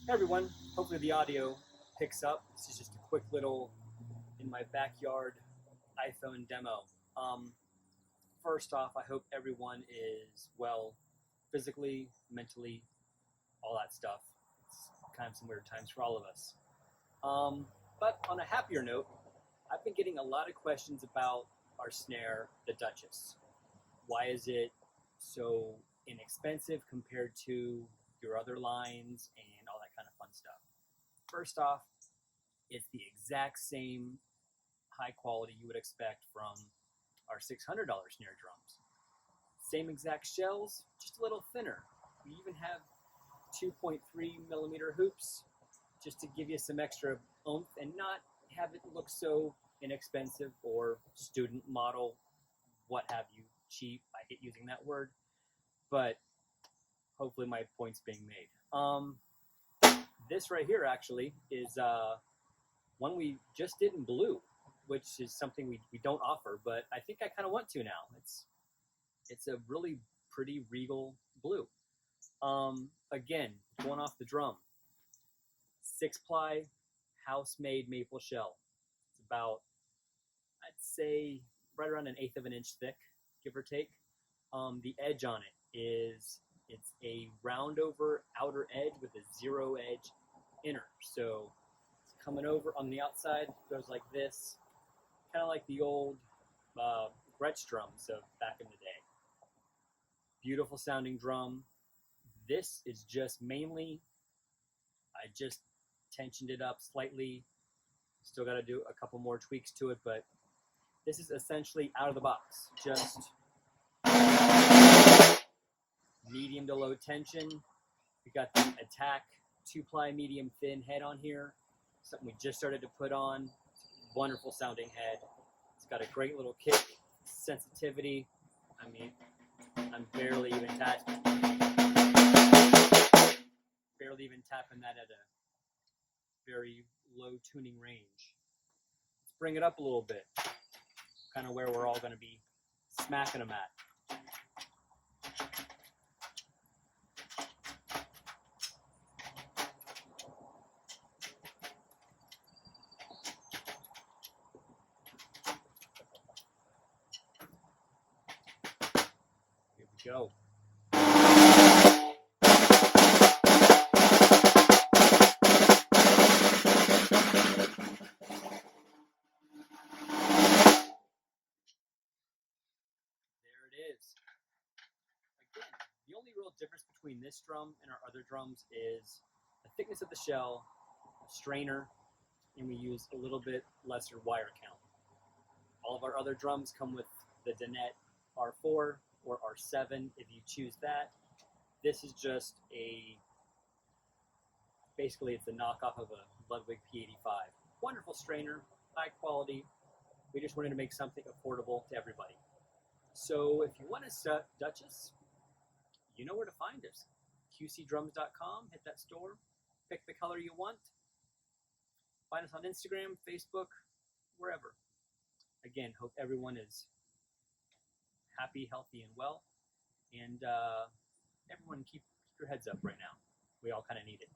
Hey everyone, hopefully the audio picks up. This is just a quick little in my backyard iPhone demo. Um, First off, I hope everyone is well physically, mentally, all that stuff. It's kind of some weird times for all of us. But on a happier note, I've been getting a lot of questions about our snare, the Duchess. Why is it so inexpensive compared to your other lines and all that kind of fun stuff? First off, it's the exact same high quality you would expect from our $600 snare drums. Same exact shells, just a little thinner. We even have 2.3 millimeter hoops just to give you some extra oomph and not have it look so inexpensive or student model, what have you, cheap. I hate using that word, but hopefully my point's being made. This right here actually is one we just did in blue, which is something we don't offer, but I think I kind of want to now. It's a really pretty regal blue. Again, going off the drum, 6-ply house-made maple shell. It's about, I'd say, right around 1/8 of an inch thick, give or take. The edge on it it's a round over outer edge with a zero edge inner. So it's coming over on the outside, goes like this, kind of like the old Gretsch drums of back in the day. Beautiful sounding drum. This is just mainly, I just tensioned it up slightly. Still got to do a couple more tweaks to it, but this is essentially out of the box. Just medium to low tension. We got the Attack 2-ply medium thin head on here. Something we just started to put on. Wonderful sounding head. It's got a great little kick, sensitivity. I mean, I'm barely even tapping that at a very low tuning range. Let's bring it up a little bit. Kind of where we're all going to be smacking them at. Here we go. There it is. Again, the only real difference between this drum and our other drums is the thickness of the shell, the strainer, and we use a little bit lesser wire count. All of our other drums come with the Donette R4 or R7 if you choose that. This is just basically it's a knockoff of a Ludwig P85. Wonderful strainer, high quality. We just wanted to make something affordable to everybody. So if you want a Duchess, you know where to find us. qcdrums.com, hit that store, pick the color you want. Find us on Instagram, Facebook, wherever. Again, hope everyone is happy, healthy, and well. And everyone keep your heads up right now. We all kind of need it.